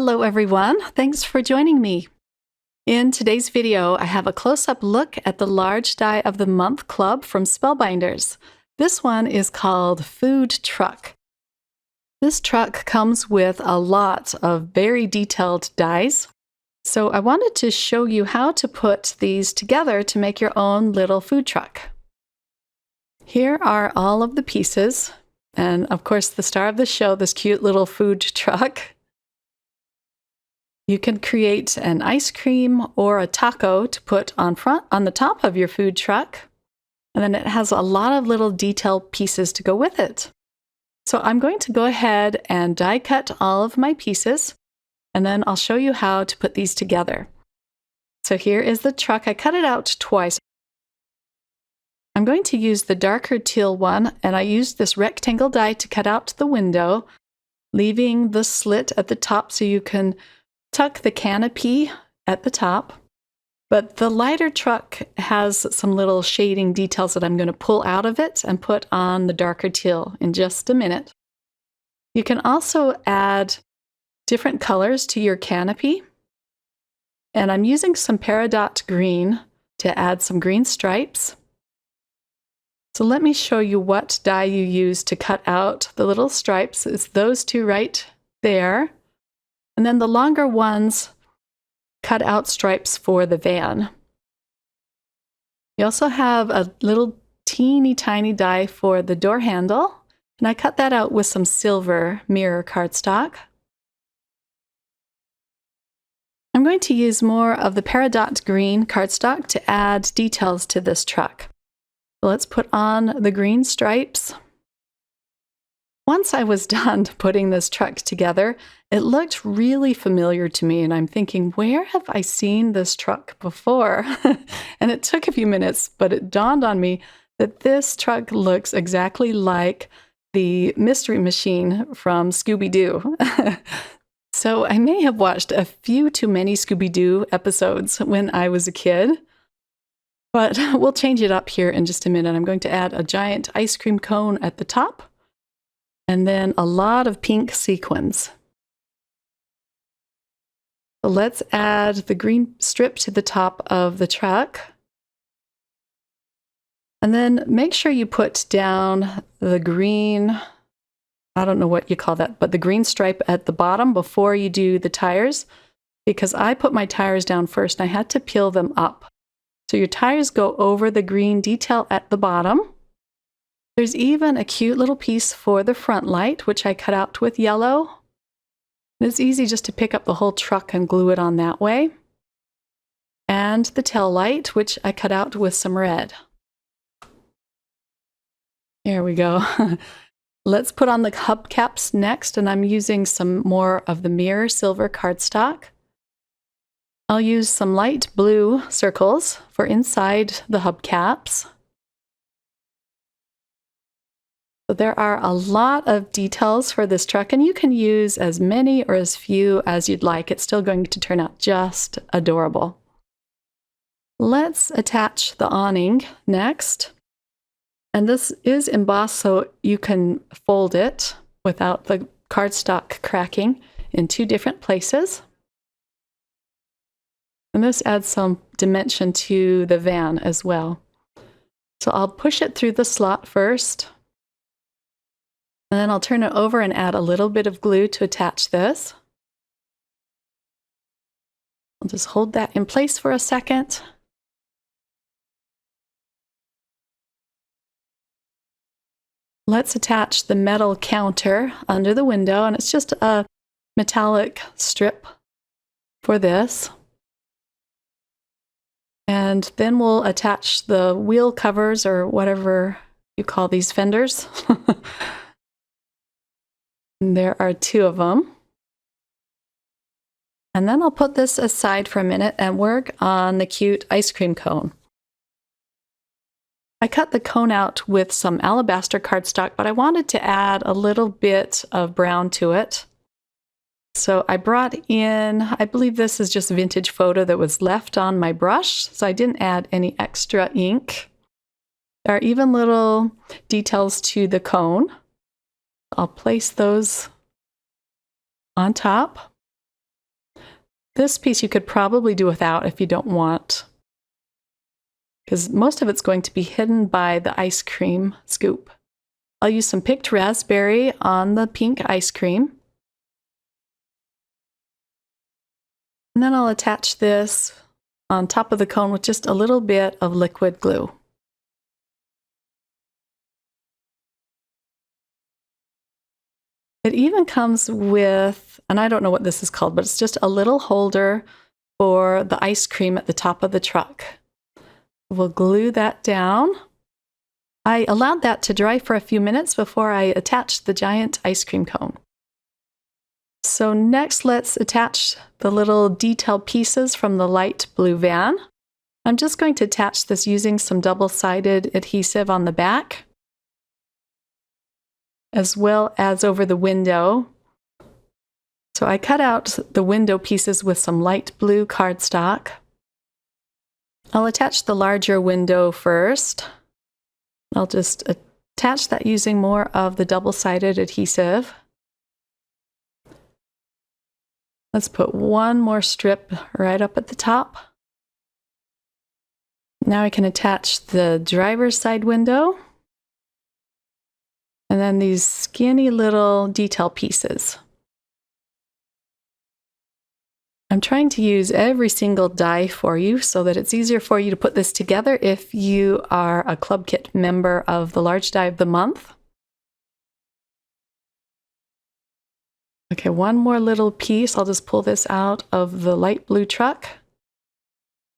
Hello everyone, thanks for joining me. In today's video, I have a close-up look at the Large Die of the Month Club from Spellbinders. This one is called Food Truck. This truck comes with a lot of very detailed dies, so I wanted to show you how to put these together to make your own little food truck. Here are all of the pieces, and of course the star of the show, this cute little food truck. You can create an ice cream or a taco to put on the top of your food truck, and then it has a lot of little detail pieces to go with it. So I'm going to go ahead and die cut all of my pieces, and then I'll show you how to put these together. So here is the truck. I cut it out twice. I'm going to use the darker teal one, and I used this rectangle die to cut out the window, leaving the slit at the top so you can tuck the canopy at the top. But the lighter truck has some little shading details that I'm going to pull out of it and put on the darker teal in just a minute. You can also add different colors to your canopy. And I'm using some peridot green to add some green stripes. So let me show you what die you use to cut out the little stripes. It's those two right there. And then the longer ones cut out stripes for the van. You also have a little teeny tiny die for the door handle, and I cut that out with some silver mirror cardstock. I'm going to use more of the peridot green cardstock to add details to this truck. So let's put on the green stripes. Once I was done putting this truck together, it looked really familiar to me, and I'm thinking, where have I seen this truck before? And it took a few minutes, but it dawned on me that this truck looks exactly like the Mystery Machine from Scooby-Doo. So I may have watched a few too many Scooby-Doo episodes when I was a kid, but we'll change it up here in just a minute. I'm going to add a giant ice cream cone at the top, and then a lot of pink sequins. So let's add the green strip to the top of the truck. And then make sure you put down the green, I don't know what you call that, but the green stripe at the bottom before you do the tires, because I put my tires down first and I had to peel them up. So your tires go over the green detail at the bottom. There's even a cute little piece for the front light, which I cut out with yellow. It's easy just to pick up the whole truck and glue it on that way. And the tail light, which I cut out with some red. There we go. Let's put on the hubcaps next, and I'm using some more of the mirror silver cardstock. I'll use some light blue circles for inside the hubcaps. So there are a lot of details for this truck, and you can use as many or as few as you'd like. It's still going to turn out just adorable. Let's attach the awning next. And this is embossed so you can fold it without the cardstock cracking in two different places. And this adds some dimension to the van as well. So I'll push it through the slot first. And then I'll turn it over and add a little bit of glue to attach this. I'll just hold that in place for a second. Let's attach the metal counter under the window, and it's just a metallic strip for this. And then we'll attach the wheel covers, or whatever you call these fenders. There are two of them. And then I'll put this aside for a minute and work on the cute ice cream cone. I cut the cone out with some alabaster cardstock, but I wanted to add a little bit of brown to it. So I brought in, I believe this is just a vintage photo that was left on my brush, so I didn't add any extra ink. There are even little details to the cone. I'll place those on top. This piece you could probably do without if you don't want, because most of it's going to be hidden by the ice cream scoop. I'll use some picked raspberry on the pink ice cream. And then I'll attach this on top of the cone with just a little bit of liquid glue. It even comes with, and I don't know what this is called, but it's just a little holder for the ice cream at the top of the truck. We'll glue that down. I allowed that to dry for a few minutes before I attached the giant ice cream cone. So next, let's attach the little detail pieces from the light blue van. I'm just going to attach this using some double-sided adhesive on the back, as well as over the window. So I cut out the window pieces with some light blue cardstock. I'll attach the larger window first. I'll just attach that using more of the double-sided adhesive. Let's put one more strip right up at the top. Now I can attach the driver's side window. And then these skinny little detail pieces. I'm trying to use every single die for you so that it's easier for you to put this together if you are a Club Kit member of the Large Die of the Month. Okay, one more little piece. I'll just pull this out of the light blue truck.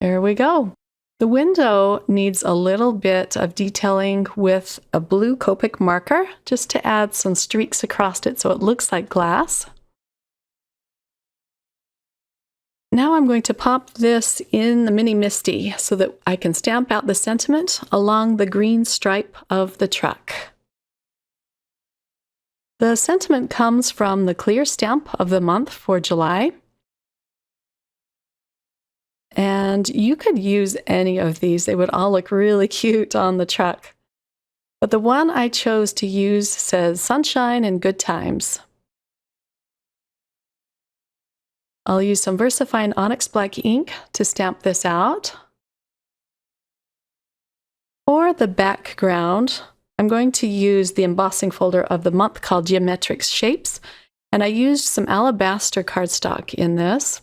There we go. The window needs a little bit of detailing with a blue Copic marker, just to add some streaks across it so it looks like glass. Now I'm going to pop this in the Mini Misty so that I can stamp out the sentiment along the green stripe of the truck. The sentiment comes from the clear stamp of the month for July. And you could use any of these. They would all look really cute on the truck. But the one I chose to use says sunshine and good times. I'll use some VersaFine Onyx Black ink to stamp this out. For the background, I'm going to use the embossing folder of the month called Geometric Shapes, and I used some alabaster cardstock in this.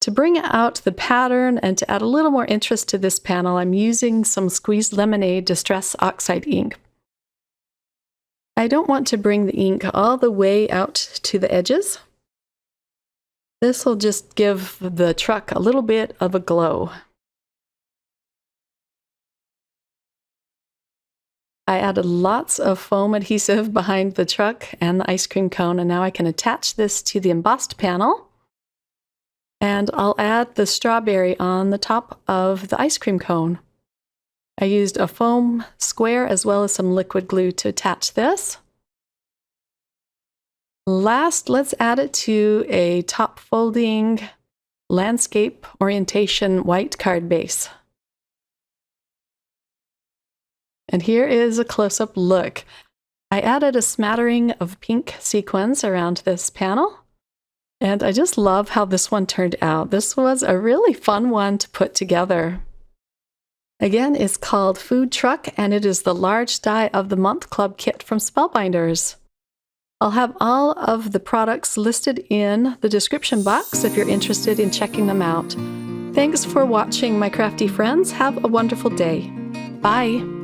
To bring out the pattern and to add a little more interest to this panel, I'm using some Squeezed Lemonade Distress Oxide ink. I don't want to bring the ink all the way out to the edges. This will just give the truck a little bit of a glow. I added lots of foam adhesive behind the truck and the ice cream cone, and now I can attach this to the embossed panel. And I'll add the strawberry on the top of the ice cream cone. I used a foam square as well as some liquid glue to attach this. Last, let's add it to a top folding landscape orientation white card base. And here is a close-up look. I added a smattering of pink sequins around this panel. And I just love how this one turned out. This was a really fun one to put together. Again, it's called Food Truck, and it is the Large Die of the Month Club Kit from Spellbinders. I'll have all of the products listed in the description box if you're interested in checking them out. Thanks for watching, my crafty friends. Have a wonderful day. Bye!